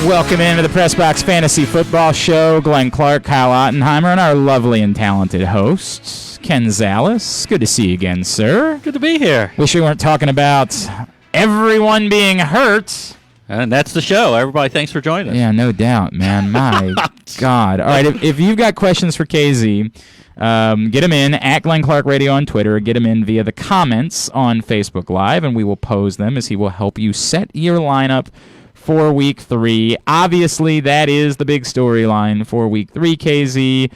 Welcome into the Press Box Fantasy Football Show. Glenn Clark, Kyle Ottenheimer, and our lovely and talented host, Ken Zalis. Good to see you again, sir. Good to be here. Wish we weren't talking about everyone being hurt. And that's the show. Everybody, thanks for joining us. Yeah, no doubt, man. My God. All right, if you've got questions for KZ, get them in at Glenn Clark Radio on Twitter. Get them in via the comments on Facebook Live, and we will pose them as he will help you set your lineup for Week 3. Obviously, that is the big storyline for Week 3, KZ.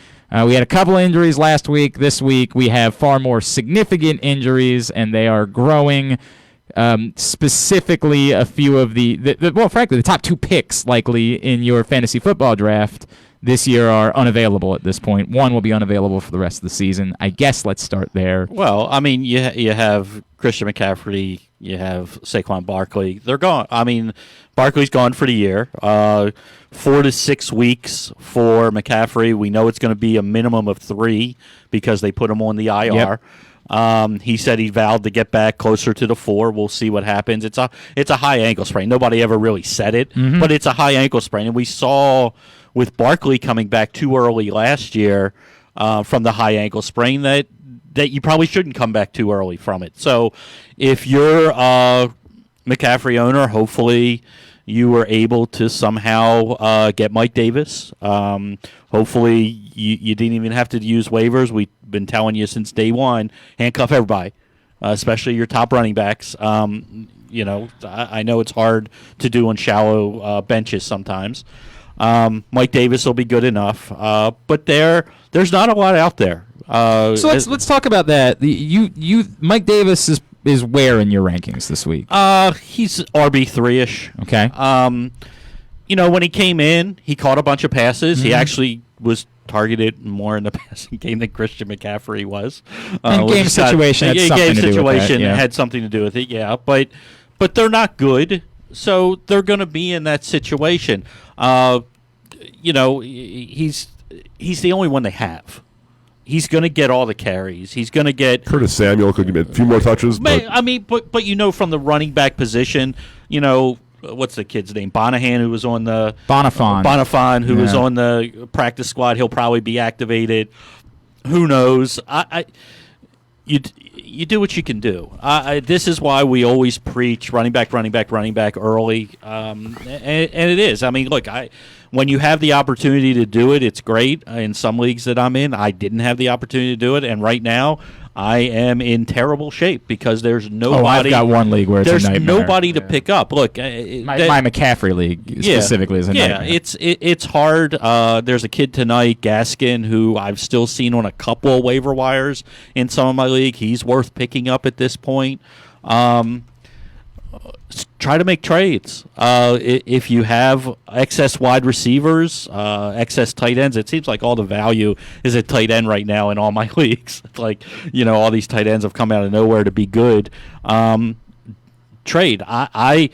We had a couple injuries last week. This week, we have far more significant injuries, and they are growing. Specifically, a few of frankly, the top 2 picks likely in your fantasy football draft this year are unavailable at this point. One will be unavailable for the rest of the season. I guess let's start there. Well, I mean, you have Christian McCaffrey, you have Saquon Barkley. They're gone. I mean, Barkley's gone for the year. 4 to 6 weeks for McCaffrey. We know it's going to be a minimum of 3 because they put him on the IR. Yep. He said he vowed to get back closer to the 4. We'll see what happens. It's a high ankle sprain. Nobody ever really said it, but it's a high ankle sprain, and we saw with Barkley coming back too early last year from the high ankle sprain that you probably shouldn't come back too early from it. So if you're a McCaffrey owner, hopefully you were able to somehow get Mike Davis. Hopefully you didn't even have to use waivers. We've been telling you since day one, handcuff everybody, especially your top running backs. I know it's hard to do on shallow benches sometimes. Mike Davis will be good enough, but there's not a lot out there. So let's talk about that. Mike Davis is where in your rankings this week? He's RB3-ish. Okay. When he came in, he caught a bunch of passes. He actually was targeted more in the passing game than Christian McCaffrey was. And game situation had something to do with that. Yeah. Had something to do with it, yeah. But they're not good, so they're going to be in that situation. He's the only one they have. He's going to get all the carries. He's going to get Curtis Samuel could get a few more touches. But from the running back position, what's the kid's name? Bonifan, who was on the Bonifan, who was on the practice squad. He'll probably be activated. Who knows? You do what you can do. This is why we always preach running back early, and it is. I mean, look, when you have the opportunity to do it, it's great. In some leagues that I'm in, I didn't have the opportunity to do it, and right now I am in terrible shape because there's nobody. Oh, I've got one league where it's a nightmare. There's nobody to pick up. Look, my McCaffrey league specifically is a nightmare. It's hard. There's a kid tonight, Gaskin, who I've still seen on a couple of waiver wires in some of my league. He's worth picking up at this point. Try to make trades. If you have excess wide receivers, excess tight ends, it seems like all the value is at tight end right now in all my leagues. Like, all these tight ends have come out of nowhere to be good. Trade. I'm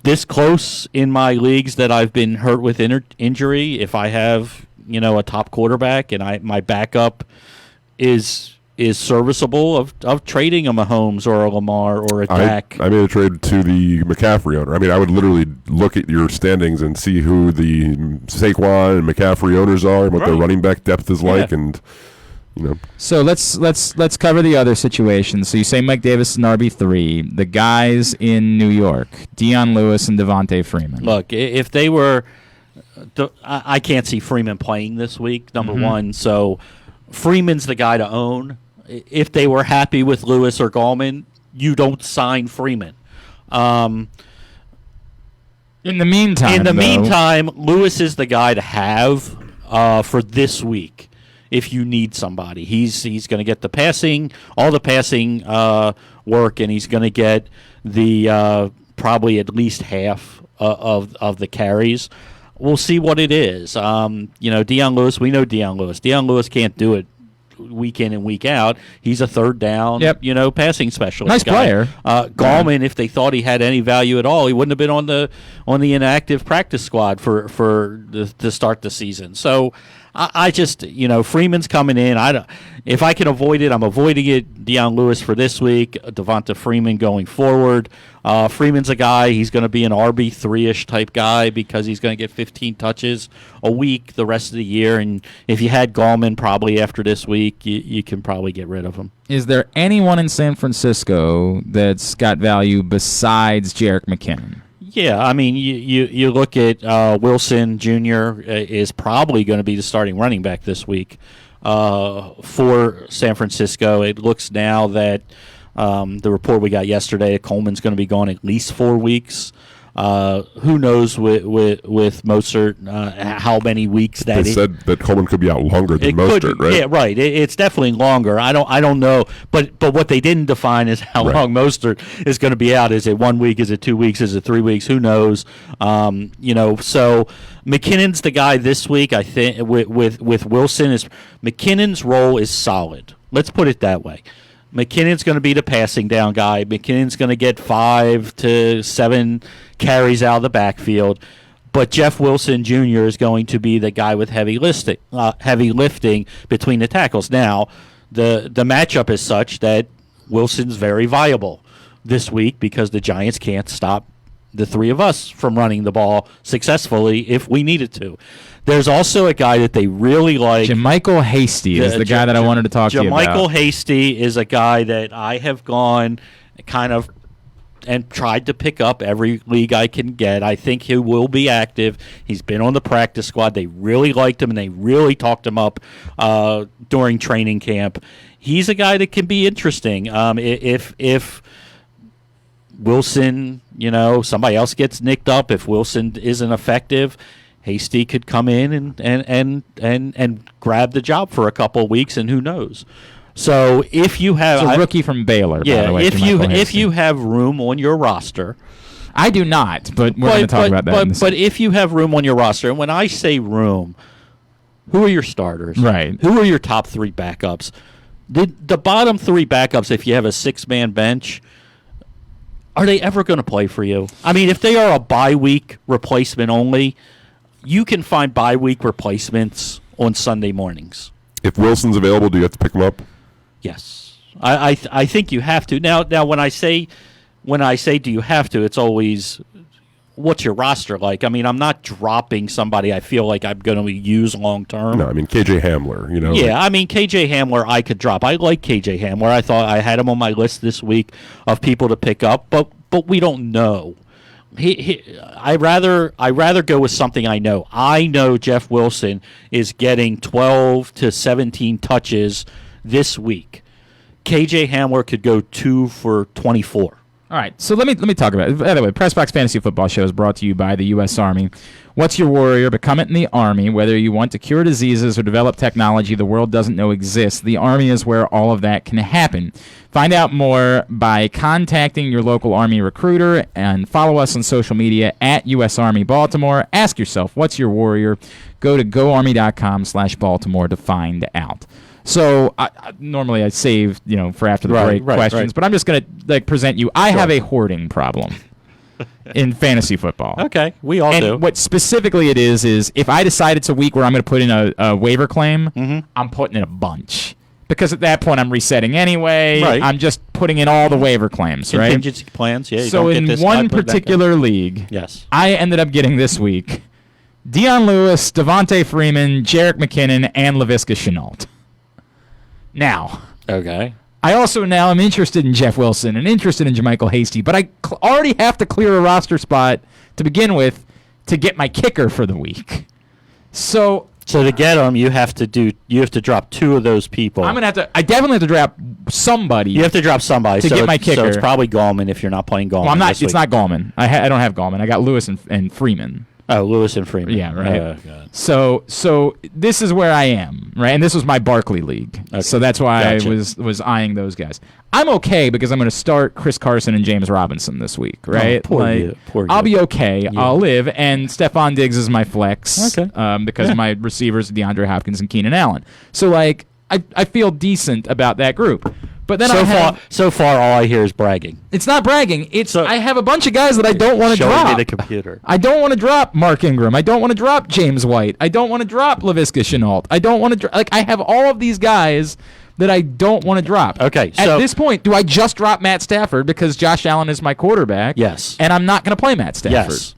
this close in my leagues that I've been hurt with injury. If I have, a top quarterback and my backup is serviceable of trading a Mahomes or a Lamar or a Dak. I made a trade to the McCaffrey owner. I mean, I would literally look at your standings and see who the Saquon and McCaffrey owners are and what their running back depth is like, and So let's cover the other situations. So you say Mike Davis is an RB3. The guys in New York, Dion Lewis and Devontae Freeman. Look, if they were, I can't see Freeman playing this week. Number one, so Freeman's the guy to own. If they were happy with Lewis or Gallman, you don't sign Freeman. In the meantime, Lewis is the guy to have for this week. If you need somebody, he's going to get all the passing work, and he's going to get the probably at least half of the carries. We'll see what it is. Dion Lewis, we know Dion Lewis. Dion Lewis can't do it week in and week out. He's a third down, passing specialist. Nice player. Gallman, if they thought he had any value at all, he wouldn't have been on the inactive practice squad for to start the season. So I just, Freeman's coming in. If I can avoid it, I'm avoiding it. Deion Lewis for this week, Devonta Freeman going forward. Freeman's a guy, he's going to be an RB3-ish type guy because he's going to get 15 touches a week the rest of the year. And if you had Gallman probably after this week, you can probably get rid of him. Is there anyone in San Francisco that's got value besides Jerick McKinnon? Yeah, I mean, you look at Wilson Jr. is probably going to be the starting running back this week for San Francisco. It looks now that the report we got yesterday, Coleman's going to be gone at least 4 weeks. Who knows with Mostert how many weeks that they said that Coleman could be out longer than Mostert, right? Yeah, right. It's definitely longer. I don't know, but what they didn't define is how long Mostert is going to be out. Is it 1 week? Is it 2 weeks? Is it 3 weeks? Who knows? So McKinnon's the guy this week. I think with Wilson is McKinnon's role is solid. Let's put it that way. McKinnon's going to be the passing down guy. McKinnon's going to get 5 to 7 carries out of the backfield. But Jeff Wilson Jr. is going to be the guy with heavy lifting between the tackles. Now, the matchup is such that Wilson's very viable this week because the Giants can't stop the three of us from running the ball successfully if we needed to. There's also a guy that they really like. JaMycal Hasty is the guy that I wanted to talk to you about. JaMycal Hasty is a guy that I have gone kind of and tried to pick up every league I can get. I think he will be active. He's been on the practice squad. They really liked him, and they really talked him up during training camp. He's a guy that can be interesting. If Wilson, somebody else gets nicked up, if Wilson isn't effective, Hasty could come in and grab the job for a couple of weeks, and who knows? So if you have a rookie from Baylor, by the way, if you have room on your roster, I do not, but we're going to talk about that. But if you have room on your roster, and when I say room, who are your starters? Right. Who are your top 3 backups? The bottom 3 backups, if you have a 6-man bench, are they ever going to play for you? I mean, if they are a bye-week replacement only, you can find bye-week replacements on Sunday mornings. If Wilson's available, do you have to pick him up? Yes, I think you have to. Now, when I say do you have to, it's always what's your roster like. I mean, I'm not dropping somebody I feel like I'm going to use long term. No, I mean KJ Hamler. Yeah, I mean KJ Hamler I could drop. I like KJ Hamler. I thought I had him on my list this week of people to pick up, but we don't know. I rather go with something I know. I know Jeff Wilson is getting 12 to 17 touches this week. KJ Hamler could go 2 for 24. All right, so let me talk about it. By the way, Pressbox Fantasy Football Show is brought to you by the U.S. Army. What's your warrior? Become it in the Army. Whether you want to cure diseases or develop technology the world doesn't know exists, the Army is where all of that can happen. Find out more by contacting your local Army recruiter and follow us on social media at U.S. Army Baltimore. Ask yourself, what's your warrior? Go to goarmy.com/Baltimore to find out. So normally I save for after the break questions, but I'm just going to present you. I have a hoarding problem in fantasy football. Okay, we all do. What specifically it is if I decide it's a week where I'm going to put in a waiver claim, I'm putting in a bunch. Because at that point I'm resetting anyway. Right. I'm just putting in all the waiver claims, Contingency plans, yeah. So in one particular league, yes, I ended up getting this week Deion Lewis, Devonta Freeman, Jerick McKinnon, and Laviska Shenault. Now, okay. I also now am interested in Jeff Wilson and interested in JaMycal Hasty, but I already have to clear a roster spot to begin with to get my kicker for the week. So to get them, you have to drop 2 of those people. I definitely have to drop somebody. You have to drop somebody to get my kicker. So it's probably Gallman if you're not playing Gallman. Well, I'm not. It's not Gallman. I don't have Gallman. I got Lewis and Freeman. Oh, Lewis and Freeman. Yeah, right. Oh, God. So this is where I am, right? And this was my Barkley league. Okay. So that's why I was eyeing those guys. I'm okay because I'm going to start Chris Carson and James Robinson this week, right? Oh, poor you. I'll be okay. Yeah. I'll live. And Stephon Diggs is my flex because my receivers are DeAndre Hopkins and Keenan Allen. So, I feel decent about that group. But then so far, all I hear is bragging. It's not bragging. I have a bunch of guys that I don't want to drop. Showing me the computer. I don't want to drop Mark Ingram. I don't want to drop James White. I don't want to drop Laviska Shenault. I don't want to I have all of these guys that I don't want to drop. Okay, At this point, do I just drop Matt Stafford because Josh Allen is my quarterback? Yes. And I'm not going to play Matt Stafford? Yes.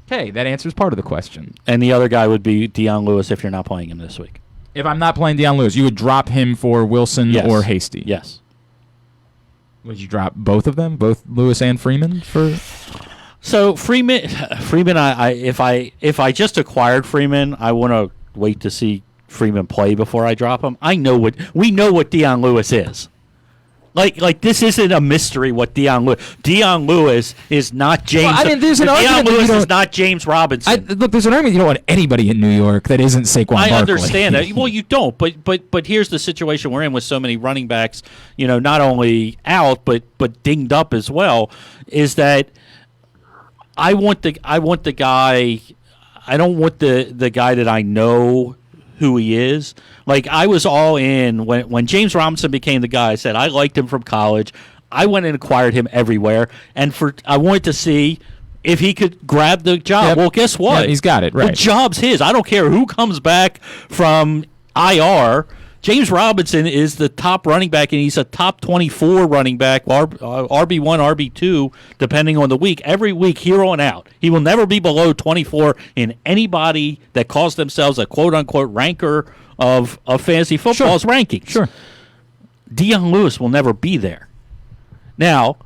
Okay, that answers part of the question. And the other guy would be Deion Lewis if you're not playing him this week. If I'm not playing Deion Lewis, you would drop him for Wilson or Hasty? Yes. Would you drop both of them, both Lewis and Freeman for? So Freeman, if I just acquired Freeman, I want to wait to see Freeman play before I drop him. We know what Deion Lewis is. Like this isn't a mystery. What Deion Lewis is not James. Well, I mean, there's an Deion argument Lewis is not James Robinson. Look, there's an argument you don't want anybody in New York that isn't Saquon Barkley. I understand that. Well, you don't, but here's the situation we're in with so many running backs. Not only out but dinged up as well. Is that I want the guy. I don't want the guy that I know who he is. Like, I was all in when James Robinson became the guy. I said I liked him from college. I went and acquired him everywhere, and I wanted to see if he could grab the job. Yep. Well, guess what? Yeah, he's got it, right. The job's his. I don't care who comes back from IR. James Robinson is the top running back, and he's a top 24 running back, RB1, RB2, depending on the week. Every week, here on out. He will never be below 24 in anybody that calls themselves a quote-unquote ranker of fantasy football's rankings. Sure. Deion Lewis will never be there. Now,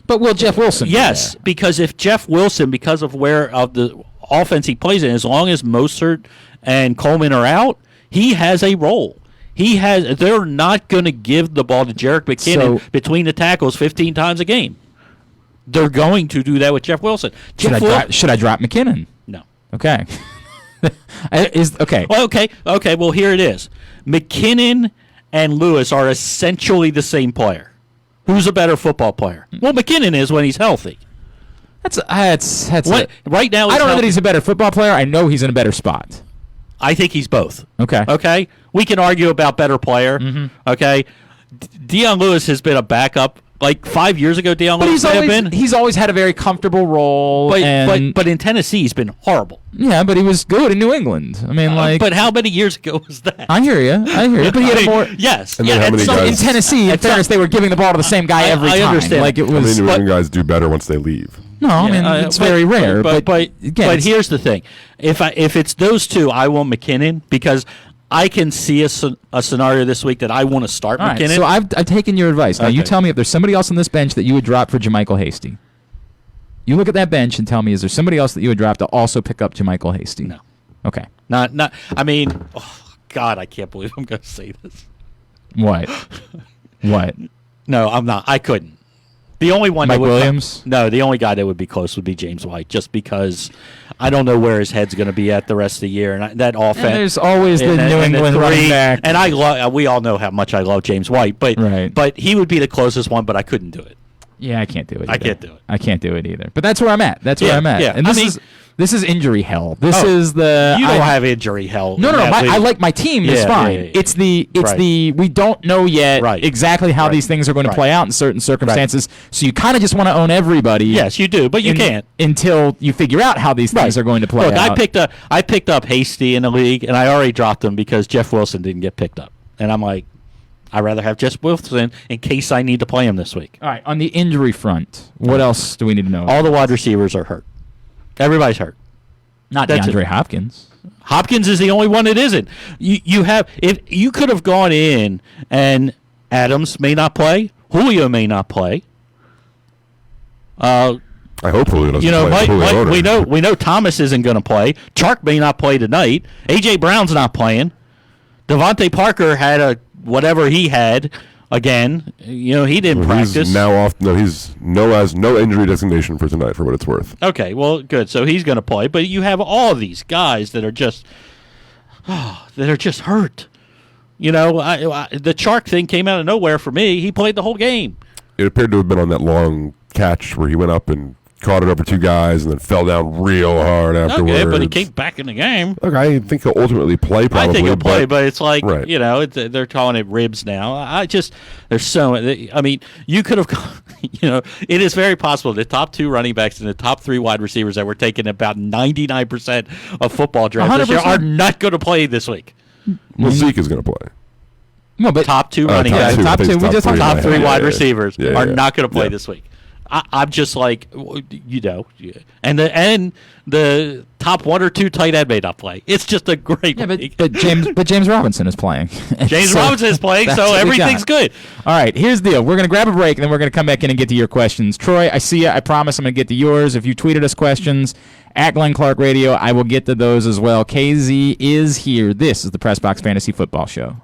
But will Jeff Wilson? Yes, because if Jeff Wilson, because of the offense he plays in, as long as Mostert and Coleman are out, he has a role. They're not going to give the ball to Jerick McKinnon between the tackles 15 times a game. They're going to do that with Jeff Wilson. Should I drop McKinnon? No. Okay. Okay. Well, okay. Well, here it is. McKinnon and Lewis are essentially the same player. Who's a better football player? Well, McKinnon is when he's healthy. Right now. I don't know that he's a better football player. I know he's in a better spot. I think he's both. Okay. Okay. We can argue about better player. Mm-hmm. Okay. Deion Lewis has been a backup. Like 5 years ago, Deion Lewis may have been. He's always had a very comfortable role. But in Tennessee, he's been horrible. Yeah, but he was good in New England. I mean, but how many years ago was that? I hear you. But he had more. Yes. And then how many guys, in Tennessee, in fairness, they were giving the ball to the same guy every time. I understand. Like it was. How many New England guys do better once they leave? No, I mean it's very rare. But here's the thing: if it's those two, I want McKinnon because I can see a scenario this week that I want to start all right, McKinnon. so I've taken your advice. Now you tell me if there's somebody else on this bench that you would drop for JaMychal Hasty. You look at that bench and tell me, is there somebody else that you would drop to also pick up JaMychal Hasty? No. Okay. Not. I mean, God, I can't believe I'm going to say this. What? No, I'm not. I couldn't. The only one Mike that would Williams? the only guy that would be close would be James White, just because I don't know where his head's going to be at the rest of the year, and that offense. And there's always the New England running back, and we all know how much I love James White, but he would be the closest one, but I couldn't do it. Yeah, I can't do it. I can't do it. I can't do it either. But that's where I'm at. Yeah. And this is injury hell. You don't have injury hell. No. I like my team. It's fine. Yeah. It's the we don't know yet exactly how these things are going to play out in certain circumstances. So you kind of just want to own everybody. Yes, you do, but you can't until you figure out how these things are going to play out. I picked up Hasty in the league, and I already dropped him because Jeff Wilson didn't get picked up, and I'm like, I'd rather have Jeff Wilson in case I need to play him this week. All right, on the injury front, what else do we need to know? All the wide receivers are hurt. Everybody's hurt. Not DeAndre Hopkins. Hopkins is the only one that isn't. If you could have gone in and Adams may not play, Julio may not play. I hope Julio doesn't play. We know Thomas isn't going to play. Chark may not play tonight. A.J. Brown's not playing. Devontae Parker had whatever he had again. He didn't practice. He's now off. No, has no injury designation for tonight, for what it's worth. Okay, well, good. So he's going to play. But you have all these guys that are just hurt. The Chark thing came out of nowhere for me. He played the whole game. It appeared to have been on that long catch where he went up and caught it over two guys and then fell down real hard afterwards. Okay, but he came back in the game. Look, I think he'll ultimately play. Probably, I think he'll play, but it's like right. They're calling it ribs now. There's so. I mean, you could have. It is very possible the top two running backs and the top three wide receivers that were taking about 99% of football drafts this year are not going to play this week. Well, Zeke is going to play. No, but top two running backs, top two. We just top three wide receivers are yeah. not going to play this week. I'm just like, and the top one or two tight end may not play. It's just a great. Yeah, but James Robinson is playing. Robinson is playing, so everything's good. All right, here's the deal. We're going to grab a break, and then we're going to come back in and get to your questions. Troy, I see you. I promise I'm going to get to yours. If you tweeted us questions at Glenn Clark Radio, I will get to those as well. KZ is here. This is the Press Box Fantasy Football Show.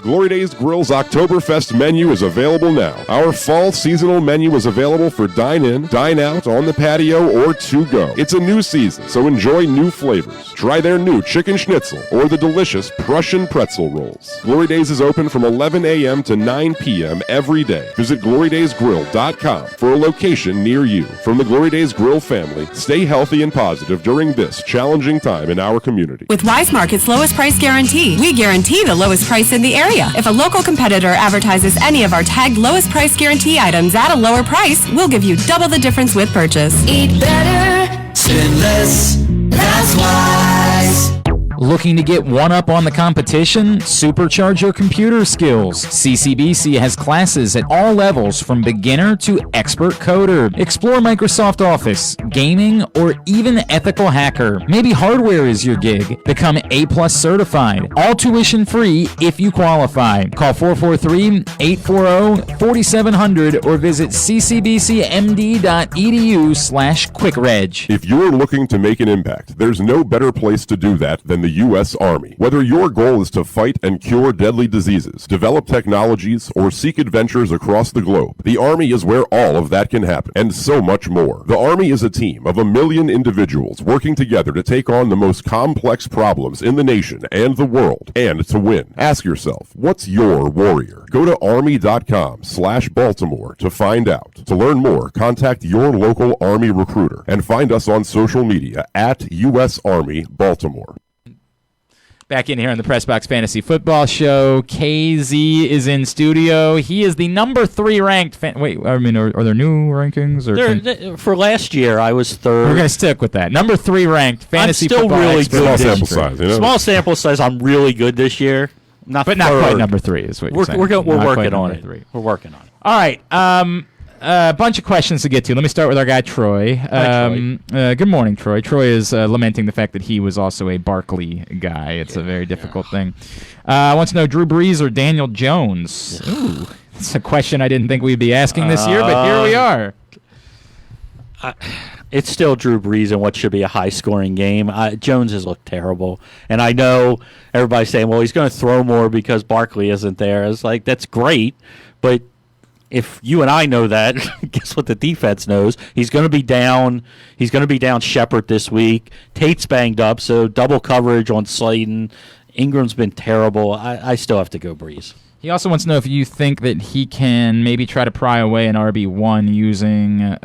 Glory Days Grill's Oktoberfest menu is available now. Our fall seasonal menu is available for dine-in, dine-out, on the patio, or to-go. It's a new season, so enjoy new flavors. Try their new chicken schnitzel or the delicious Prussian pretzel rolls. Glory Days is open from 11 a.m. to 9 p.m. every day. Visit glorydaysgrill.com for a location near you. From the Glory Days Grill family, stay healthy and positive during this challenging time in our community. With Wise Market's lowest price guarantee, we guarantee the lowest price in the area. If a local competitor advertises any of our tagged lowest price guarantee items at a lower price, we'll give you double the difference with purchase. Eat better, spend less, that's Wise. Looking to get one up on the competition? Supercharge your computer skills. CCBC has classes at all levels from beginner to expert coder. Explore Microsoft Office, gaming, or even ethical hacker. Maybe hardware is your gig. Become A+ certified. All tuition free if you qualify. Call 443-840-4700 or visit ccbcmd.edu/quickreg. If you're looking to make an impact, there's no better place to do that than the U.S. Army. Whether your goal is to fight and cure deadly diseases, develop technologies, or seek adventures across the globe, the Army is where all of that can happen, and so much more. The Army is a team of 1 million individuals working together to take on the most complex problems in the nation and the world, and to win. Ask yourself, what's your warrior? Go to army.com/Baltimore to find out. To learn more, contact your local Army recruiter and find us on social media at U.S. Army Baltimore. Back in here on the Press Box Fantasy Football Show, KZ is in studio. He is the number 3 ranked. Are there new rankings? Or for last year, I was third. We're going to stick with that. Number 3 ranked fantasy I'm still football really expert. good. Small sample size. Small sample size. I'm really good this year. But not quite number 3 is what you're saying. We're working on it. We're working on it. All right. A bunch of questions to get to. Let me start with our guy, Troy. Hi, Troy. Good morning, Troy. Troy is lamenting the fact that he was also a Barkley guy. It's a very difficult thing. I want to know Drew Brees or Daniel Jones. Ooh, it's a question I didn't think we'd be asking this year, but here we are. It's still Drew Brees in what should be a high-scoring game. Jones has looked terrible. And I know everybody's saying, well, he's going to throw more because Barkley isn't there. It's like, that's great, but if you and I know that, guess what the defense knows? He's going to be down. He's going to be down Shepard this week. Tate's banged up, so double coverage on Slayton. Ingram's been terrible. I still have to go Brees. He also wants to know if you think that he can maybe try to pry away an RB1 using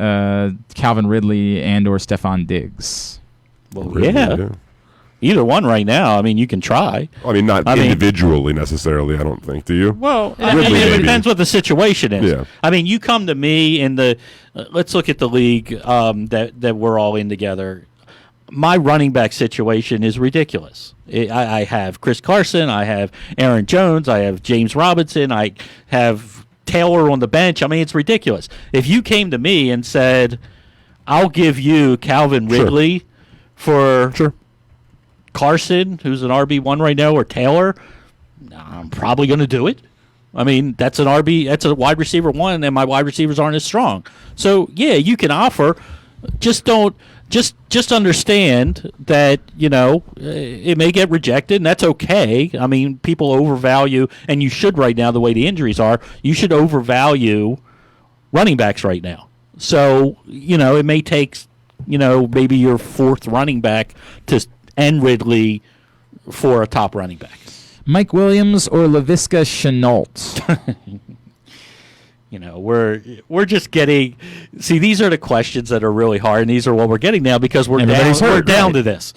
Calvin Ridley and or Stephon Diggs. Well, yeah. Either one right now. I mean, you can try. I mean, not individually necessarily, I don't think. Do you? Well, it depends what the situation is. Yeah. I mean, you come to me in the let's look at the league that we're all in together. My running back situation is ridiculous. I have Chris Carson. I have Aaron Jones. I have James Robinson. I have Taylor on the bench. I mean, it's ridiculous. If you came to me and said, I'll give you Calvin Ridley for Carson, who's an RB1 right now, or Taylor, I'm probably going to do it. I mean, that's a wide receiver 1, and my wide receivers aren't as strong. So, yeah, you can offer. Just understand that, it may get rejected, and that's okay. I mean, people overvalue, and you should right now, the way the injuries are, you should overvalue running backs right now. So, it may take, maybe your 4th running back and Ridley for a top running back. Mike Williams or Laviska Shenault? we're just getting. See, these are the questions that are really hard, and these are what we're getting now because we're Everybody's down, hurt, we're down right. to this.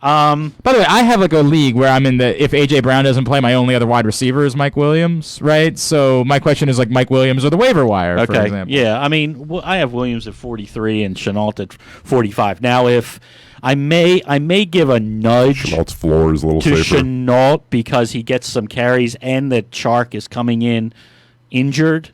By the way, I have like a league where I'm in the if A.J. Brown doesn't play, my only other wide receiver is Mike Williams, right? So my question is like Mike Williams or the waiver wire, for example. Yeah, I mean, I have Williams at 43 and Chenault at 45. Now, if I may give a nudge Chenault's floor is a little to safer. Chenault because he gets some carries and that Chark is coming in injured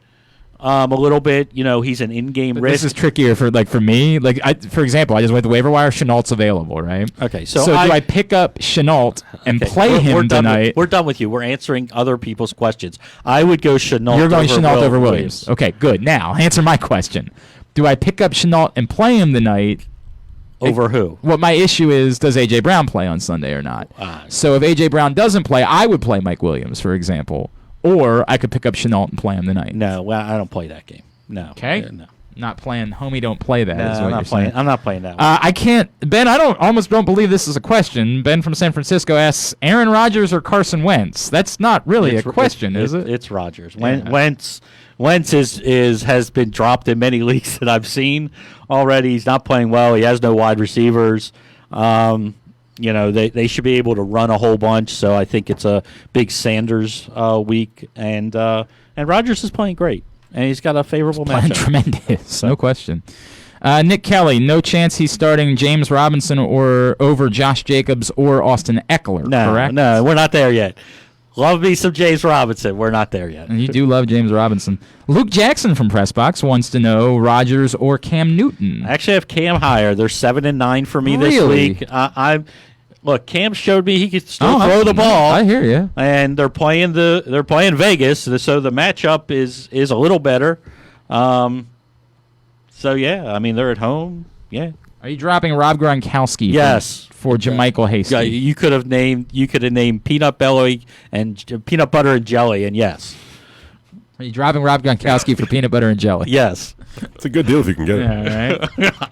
a little bit. He's an in-game But risk. this is trickier for me. For example, I just went to waiver wire. Chenault's available, right? Okay, so do I pick up Chenault and play we're him done tonight? we're done with you. We're answering other people's questions. I would go Chenault. You're going over Chenault over Williams. Okay, good. Now answer my question. Do I pick up Chenault and play him tonight? Over who? What my issue is, does A.J. Brown play on Sunday or not? So if A.J. Brown doesn't play, I would play Mike Williams, for example. Or I could pick up Chenault and play him tonight. No, well, I don't play that game. No. Okay. No. Not playing. Homie, don't play that. No, is what I'm you're not playing. saying. I'm not playing that one. I can't. Ben, I almost don't believe this is a question. Ben from San Francisco asks, Aaron Rodgers or Carson Wentz? That's not really a question, is it? It's Rodgers. Yeah. Wentz has been dropped in many leagues that I've seen already. He's not playing well. He has no wide receivers. They should be able to run a whole bunch. So I think it's a big Sanders week, and Rodgers is playing great, and he's got a favorable Playing matchup. tremendous, no question. Nick Kelly, no chance he's starting James Robinson or over Josh Jacobs or Austin Eckler, correct? No, we're not there yet. Love me some James Robinson. We're not there yet. And you do love James Robinson. Luke Jackson from Pressbox wants to know Rodgers or Cam Newton. I actually have Cam higher. They're 7-9 for me this Really? week. Look, Cam showed me he could still throw the ball. I hear you. And they're playing Vegas, so the matchup is a little better. So yeah, I mean they're at home. Yeah. Are you dropping Rob Gronkowski? Yes. For Jermichael Hasty. Yeah, you could have named peanut butter and jelly, and yes. Are you dropping Rob Gronkowski for peanut butter and jelly? Yes. It's a good deal if you can get it. Yeah, right.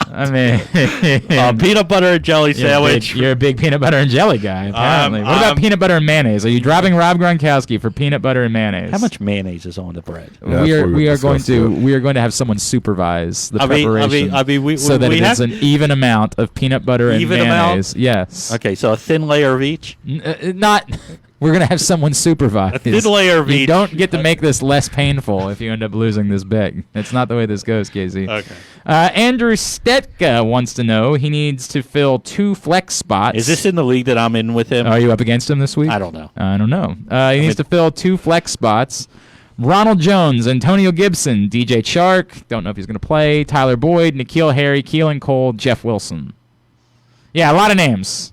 I mean, Peanut butter and jelly sandwich. You're a big peanut butter and jelly guy, apparently. What about peanut butter and mayonnaise? Are you dropping Rob Gronkowski for peanut butter and mayonnaise? How much mayonnaise is on the bread? Yeah, we are going discussed to have someone supervise the I mean, preparation so that we it is have- an even amount of peanut butter and Even amount? mayonnaise. Yes. Okay, so a thin layer of each. Not. We're going to have someone supervise. A thin layer of You each. don't get to make this less painful if you end up losing this bet. That's not the way this goes, KZ. Okay. Andrew Stetka wants to know he needs to fill 2 flex spots. Is this in the league that I'm in with him? Are you up against him this week? I don't know. I don't know. He needs to fill 2 flex spots. Ronald Jones, Antonio Gibson, DJ Chark, don't know if he's going to play, Tyler Boyd, N'Keal Harry, Keelan Cole, Jeff Wilson. Yeah, a lot of names.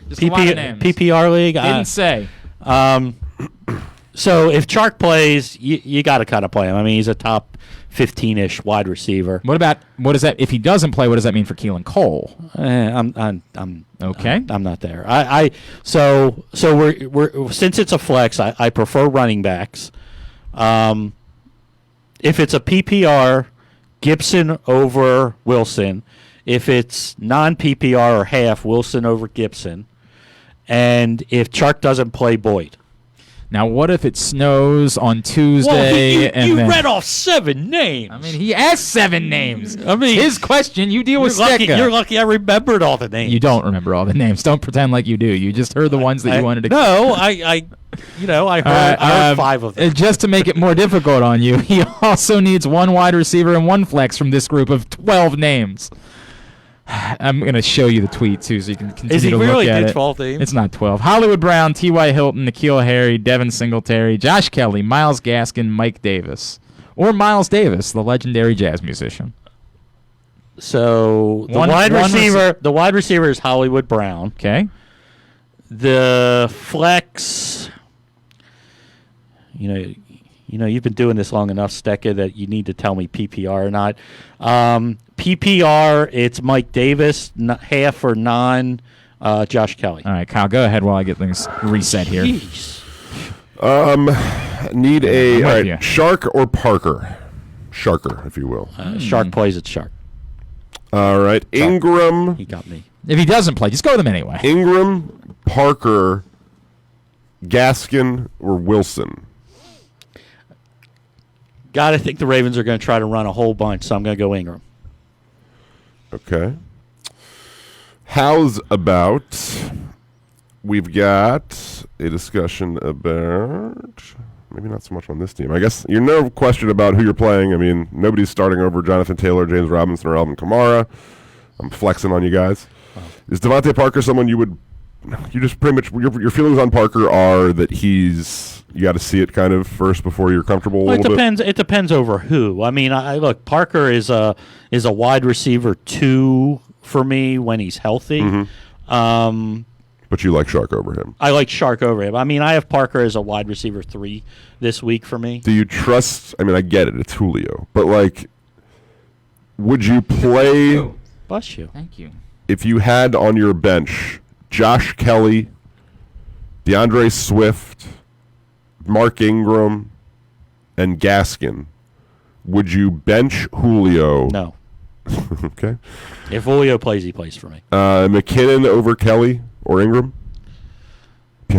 Just a lot of names. PPR league. Didn't say. So if Chark plays, you got to kind of play him. I mean, he's a top 15-ish wide receiver. What does that? If he doesn't play, what does that mean for Keelan Cole? I'm Okay. I'm not there. So we're since it's a flex, I prefer running backs. If it's a PPR, Gibson over Wilson. If it's non-PPR or half, Wilson over Gibson. And if Chark doesn't play, Boyd. Now, what if it snows on Tuesday? Well, you read off 7 names. I mean, he has 7 names. I mean, his question. You deal you're with lucky, Stetka. you're lucky I remembered all the names. You don't remember all the names. Don't pretend like you do. You just heard the ones that you wanted to. No, I heard 5 of them. Just to make it more difficult on you, he also needs 1 wide receiver and 1 flex from this group of 12 names. I'm going to show you the tweet, too, so you can continue Is he to really look at did it. 12 names? It's not 12. Hollywood Brown, T.Y. Hilton, N'Keal Harry, Devin Singletary, Josh Kelly, Myles Gaskin, Mike Davis. Or Miles Davis, the legendary jazz musician. So the One wide receiver is Hollywood Brown. Okay. The flex, you've been doing this long enough, Stecca, that you need to tell me PPR or not. PPR, it's Mike Davis, half or non, Josh Kelly. All right, Kyle, go ahead while I get things reset here. Jeez. Need I'm all with right, you. Shark or Parker? Sharker, if you will. Shark plays at Shark. All right, Ingram, He got me. If he doesn't play, just go with him anyway. Ingram, Parker, Gaskin, or Wilson. Got to think the Ravens are going to try to run a whole bunch, so I'm going to go Ingram. Okay. How's about we've got a discussion about maybe not so much on this team. I guess you're no question about who you're playing. I mean, nobody's starting over Jonathan Taylor, James Robinson, or Alvin Kamara. I'm flexing on you guys. Is Devontae Parker someone you would – you just pretty much – your feelings on Parker are that he's – you got to see it kind of first before you're comfortable a little bit? It depends over who. I mean, look, Parker is a wide receiver 2 for me when he's healthy. Mm-hmm. But you like Shark over him. I like Shark over him. I mean, I have Parker as a wide receiver 3 this week for me. Do you trust – I mean, I get it. It's Julio. But, like, would you play – Bless you. Thank you. If you had on your bench Josh Kelly, DeAndre Swift, Mark Ingram, and Gaskin, would you bench Julio? No. Okay. If Julio plays, he plays for me. McKinnon over Kelly or Ingram?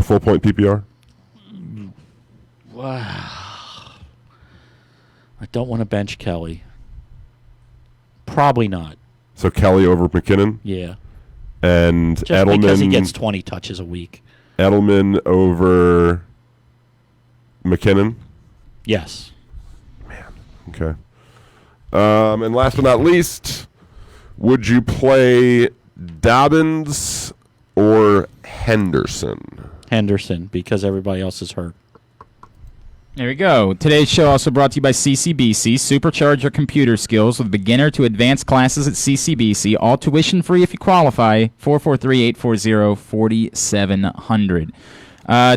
Full point PPR? Wow. I don't want to bench Kelly. Probably not. So Kelly over McKinnon? Yeah. And Just Edelman, because he gets 20 touches a week. Edelman over McKinnon? Yes. Okay. And last but not least, would you play Dobbins or Henderson? Henderson, because everybody else is hurt. There we go. Today's show also brought to you by CCBC. Supercharge your computer skills with beginner to advanced classes at CCBC. All tuition free if you qualify. 443-840-4700.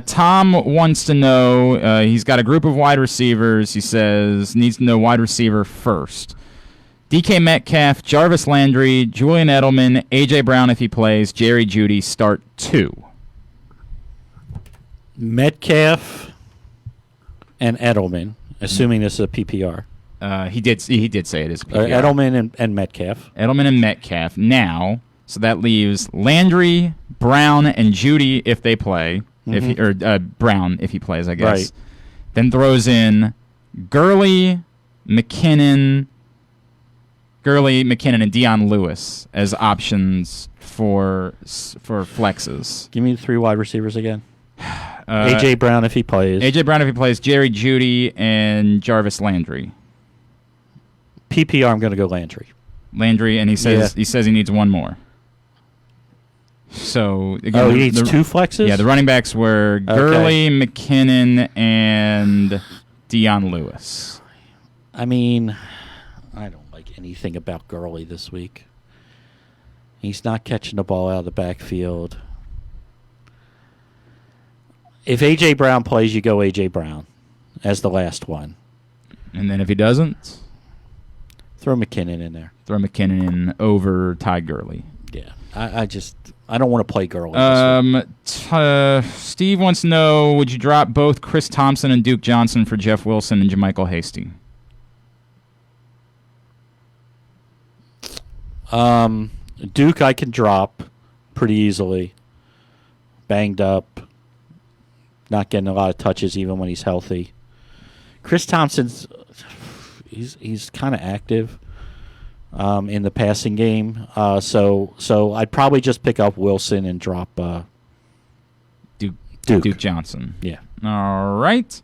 Tom wants to know, he's got a group of wide receivers. He says needs to know wide receiver first. DK Metcalf, Jarvis Landry, Julian Edelman, A.J. Brown if he plays, Jerry Jeudy, start 2. Metcalf and Edelman, assuming this is a PPR. He did say it is PPR. Edelman and Metcalf. Edelman and Metcalf. Now, so that leaves Landry, Brown, and Jeudy if they play. Mm-hmm. Brown if he plays, I guess. Right. Then throws in Gurley, McKinnon, and Dion Lewis as options for flexes. Give me the 3 wide receivers again. A.J. Brown if he plays. A.J. Brown if he plays, Jerry Jeudy, and Jarvis Landry. PPR, I'm going to go Landry. Landry, and he says he needs one more. So again, he needs 2 flexes? Yeah, the running backs were Gurley, McKinnon, and Dion Lewis. I mean, I don't like anything about Gurley this week. He's not catching the ball out of the backfield. If A.J. Brown plays, you go A.J. Brown as the last one. And then if he doesn't? Throw McKinnon in there. Throw McKinnon in over Ty Gurley. Yeah. I don't want to play Gurley this week. Steve wants to know, would you drop both Chris Thompson and Duke Johnson for Jeff Wilson and JaMychal Hasty? Duke I can drop pretty easily. Banged up. Not getting a lot of touches even when he's healthy. Chris Thompson's he's kind of active in the passing game. So I'd probably just pick up Wilson and drop Duke Johnson. Yeah. All right.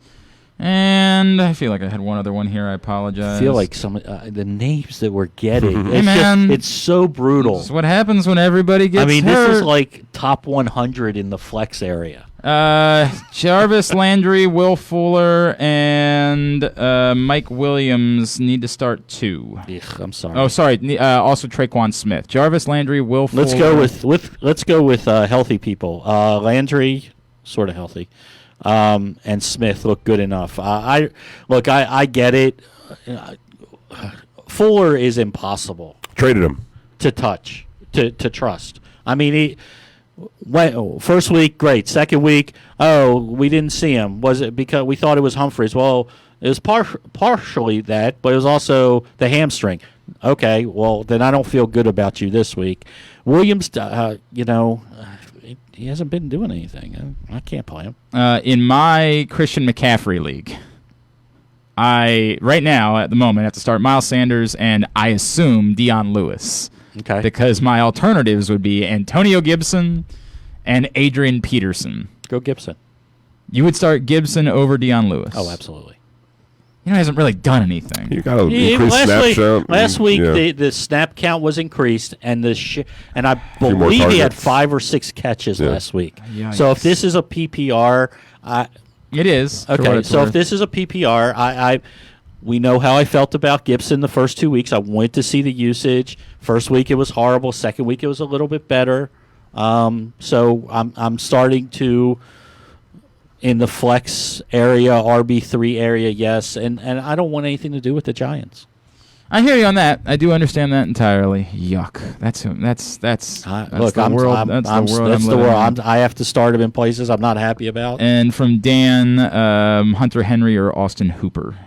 And I feel like I had one other one here. I apologize. I feel like some the names that we're getting. Hey, man. It's so brutal. This is what happens when everybody gets hurt. This is like top 100 in the flex area. Jarvis Landry, Will Fuller, and Mike Williams need to start 2. Ugh, I'm sorry. Oh, sorry. Also Traquan Smith. Jarvis Landry, Will Fuller. Let's go with healthy people. Landry, sort of healthy. And Smith look good enough. I get it. Fuller is impossible. Traded him. To touch, to trust. I mean, first week, great. Second week, we didn't see him. Was it because we thought it was Humphreys? Well, it was partially that, but it was also the hamstring. Okay, well, then I don't feel good about you this week. Williams, he hasn't been doing anything. I can't play him. In my Christian McCaffrey league, I right now at the moment have to start Miles Sanders and I assume Dion Lewis. Okay. Because my alternatives would be Antonio Gibson and Adrian Peterson. Go Gibson. You would start Gibson over Dion Lewis. Oh, absolutely. He hasn't really done anything. You got to increase snap count. Last week yeah. the snap count was increased, and and I more believe he had targets. 5 or 6 catches last week. Yikes. So if this is a PPR, It is. for what okay. it's So worth. if this is a PPR, we know how I felt about Gibson the first 2 weeks. I wanted to see the usage. First week it was horrible. Second week it was a little bit better. So I'm starting to. In the flex area, RB3 area, yes, and I don't want anything to do with the Giants. I hear you on that. I do understand that entirely. Yuck. That's Look, the world. That's the world. I have to start him in places I'm not happy about. And from Dan, Hunter Henry or Austin Hooper.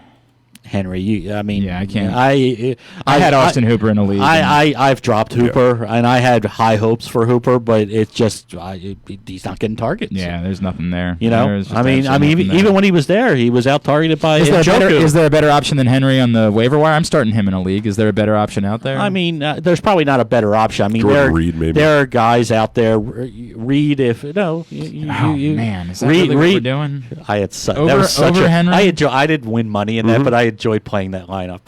Henry, Yeah, I can't. I had Austin Hooper in the league. I've dropped Hooper, and I had high hopes for Hooper, but it's just he's not getting targets. Yeah, there's nothing there. Even when he was there, he was out targeted by Njoku. Is there a better option than Henry on the waiver wire? I'm starting him in a league. Is there a better option out there? There's probably not a better option. Jordan Reed, maybe. There are guys out there. Reed, is that really what we're doing? I had over Henry. I didn't win money in that, but I enjoyed playing that lineup.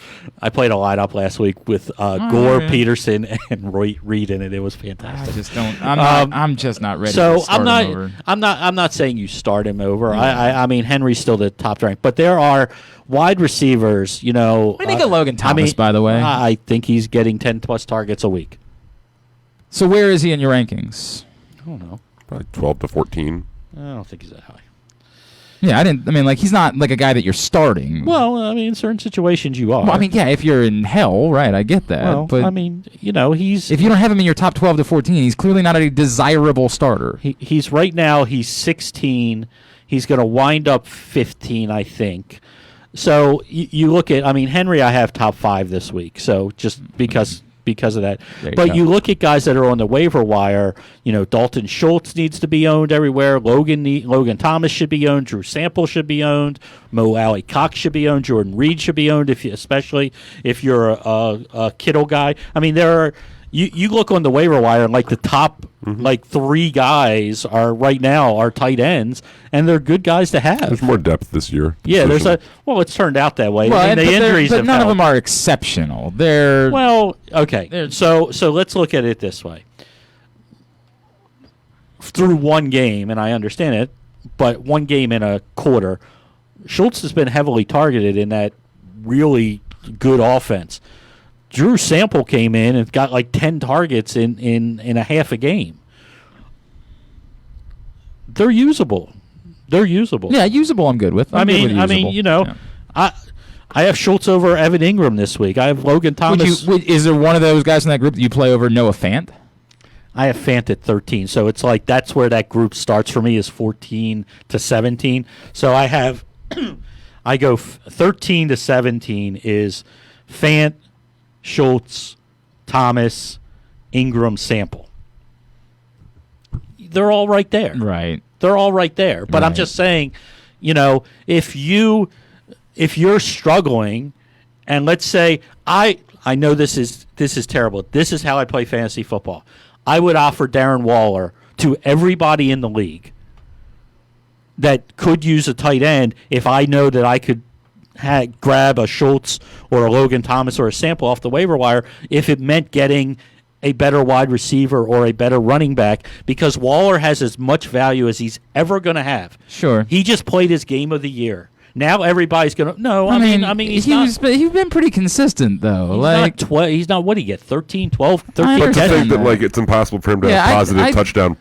I played a lineup last week with Gore, Peterson, and Reed in it. It was fantastic. I just don't. I'm just not ready. So to start him over. I'm not saying you start him over. I mean Henry's still the top rank, but there are wide receivers. What do you think of Logan Thomas, by the way? I think he's getting 10+ targets a week. So where is he in your rankings? I don't know. Probably 12 to 14. I don't think he's that high. Yeah, he's not like a guy that you're starting. Well, in certain situations you are. Well, yeah, if you're in hell, right, I get that. Well, but he's... If you don't have him in your top 12 to 14, he's clearly not a desirable starter. He's right now, he's 16. He's going to wind up 15, I think. So you look at, Henry I have top 5 this week, so just because of that. But you look at guys that are on the waiver wire, Dalton Schultz needs to be owned everywhere. Logan Thomas should be owned. Drew Sample should be owned. Mo Alley Cox should be owned. Jordan Reed should be owned, especially if you're a Kittle guy. There are... You look on the waiver wire, and the top 3 guys are right now are tight ends, and they're good guys to have. There's more depth this year. Yeah, it's turned out that way. Well, the injuries, but none of them are exceptional. Okay. So let's look at it this way. Through one game, and I understand it, but one game in a quarter, Schultz has been heavily targeted in that really good offense. Drew Sample came in and got 10 targets in a half a game. They're usable. Yeah, usable. I'm good with. I have Schultz over Evan Ingram this week. I have Logan Thomas. Is there one of those guys in that group that you play over Noah Fant? I have Fant at 13, so it's that's where that group starts for me is 14 to 17. So I have I go 13 to 17 is Fant, Schultz, Thomas, Ingram, Sample. They're all right there. Right. They're all right there. But I'm just saying, if you're struggling, and let's say I know this is terrible. This is how I play fantasy football. I would offer Darren Waller to everybody in the league that could use a tight end if I know that I could grab a Schultz or a Logan Thomas or a Sample off the waiver wire if it meant getting a better wide receiver or a better running back, because Waller has as much value as he's ever going to have. Sure. He just played his game of the year. Now everybody's going to... No, I mean he's been pretty consistent, though. He's not, what did he get, 13, 12, 13 But to catches? think that, it's impossible for him to have positive touchdown.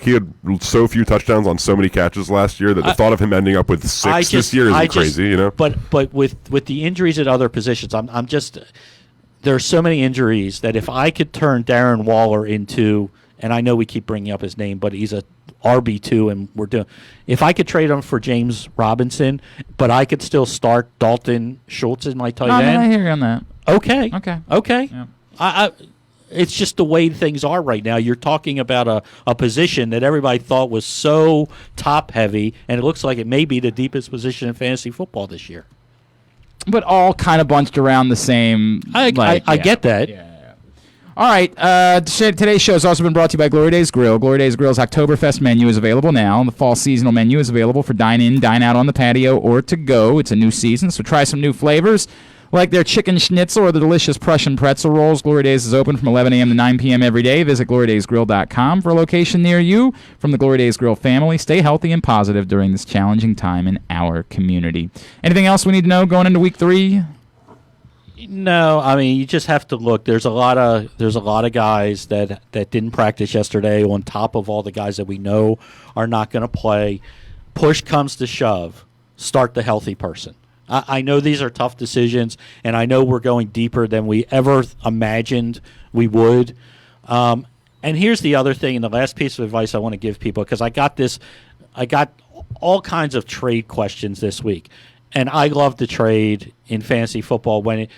He had so few touchdowns on so many catches last year that the thought of him ending up with 6 this year isn't crazy, But with the injuries at other positions, I'm just... There are so many injuries that if I could turn Darren Waller into... And I know we keep bringing up his name, but he's a RB2, and we're doing. If I could trade him for James Robinson, but I could still start Dalton Schultz in my tight end. I hear you on that. Okay. Yeah. It's just the way things are right now. You're talking about a position that everybody thought was so top heavy, and it looks like it may be the deepest position in fantasy football this year. but all kind of bunched around the same. I get that. Yeah. All right. Today's show has also been brought to you by Glory Days Grill. Glory Days Grill's Oktoberfest menu is available now. The fall seasonal menu is available for dine-in, dine-out on the patio, or to go. It's a new season, so try some new flavors, like their chicken schnitzel or the delicious Prussian pretzel rolls. Glory Days is open from 11 a.m. to 9 p.m. every day. Visit glorydaysgrill.com for a location near you. From the Glory Days Grill family, stay healthy and positive during this challenging time in our community. Anything else we need to know going into week 3? No, I mean you just have to look. There's a lot of guys that didn't practice yesterday. On top of all the guys that we know are not going to play. Push comes to shove, start the healthy person. I know these are tough decisions, and I know we're going deeper than we ever imagined we would. And here's the other thing, and the last piece of advice I want to give people, because I got all kinds of trade questions this week. And I love to trade in fantasy football when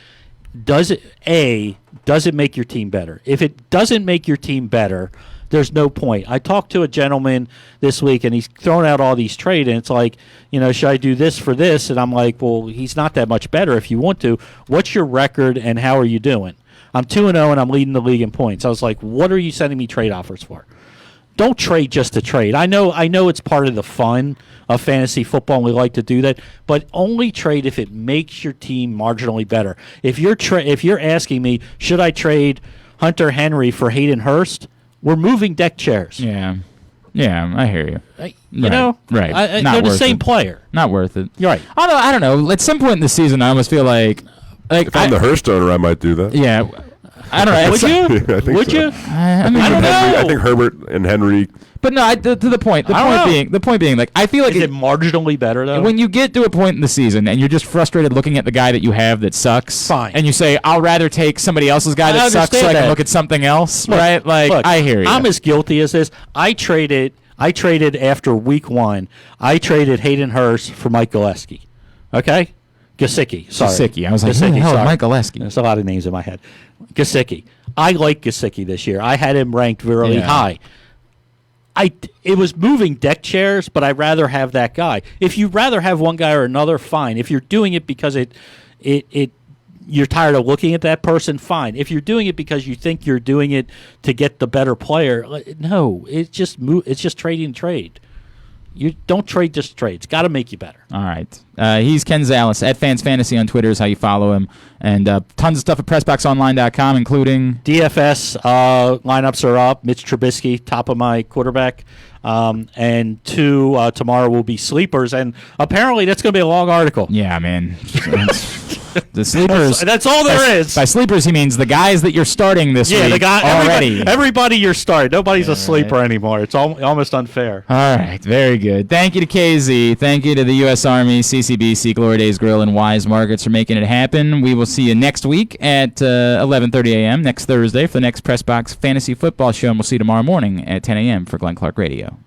does it make your team better? If it doesn't make your team better, there's no point. I talked to a gentleman this week, and he's thrown out all these trades, and it's like, should I do this for this? And I'm like, well, he's not that much better if you want to. What's your record, and how are you doing? I'm 2-0, and I'm leading the league in points. I was like, what are you sending me trade offers for? Don't trade just to trade. I know it's part of the fun of fantasy football, and we like to do that, but only trade if it makes your team marginally better. If you're asking me, should I trade Hunter Henry for Hayden Hurst? We're moving deck chairs. Yeah, I hear you. Right. Not they're the worth same it. player. Not worth it. You're right. I don't know. At some point in the season, I almost feel like If I'm the Hurst owner, I might do that. Yeah. I don't know. Would you? Yeah, I think Would so. you? I mean, I don't know. I think Herbert and Henry. But no, to the point. The point being, like, I feel like Is it marginally better though? when you get to a point in the season and you're just frustrated looking at the guy that you have that sucks, Fine. and you say, I'll rather take somebody else's guy that sucks so I can look at something else, right? Like, Look, I hear you. I'm as guilty as this. I traded after week 1. I traded Hayden Hurst for Mike Gillespie. Okay? Gesicki. Sorry. Gesicki. I was like, who the hell is Mike Gillespie? There's a lot of names in my head. Gesicki. I like Gesicki this year. I had him ranked really high. It was moving deck chairs, but I'd rather have that guy. If you'd rather have one guy or another, fine. If you're doing it because you're tired of looking at that person, fine. If you're doing it because you think you're doing it to get the better player, no, it's just trading trade. You don't trade just trade. It's got to make you better. All right. He's Ken Zalis at Fans Fantasy on Twitter is how you follow him. And tons of stuff at PressBoxOnline.com, including DFS lineups are up. Mitch Trubisky, top of my quarterback. And 2 tomorrow will be sleepers. And apparently that's going to be a long article. Yeah, man. The sleepers. That's all there is. By sleepers, he means the guys that you're starting this week the guy already. Everybody you're starting. Nobody's a sleeper anymore. It's almost unfair. All right, very good. Thank you to KZ. Thank you to the U.S. Army, CCBC, Glory Days Grill, and Wise Markets for making it happen. We will see you next week at 11:30 a.m. next Thursday for the next Press Box Fantasy Football Show, and we'll see you tomorrow morning at 10 a.m. for Glenn Clark Radio.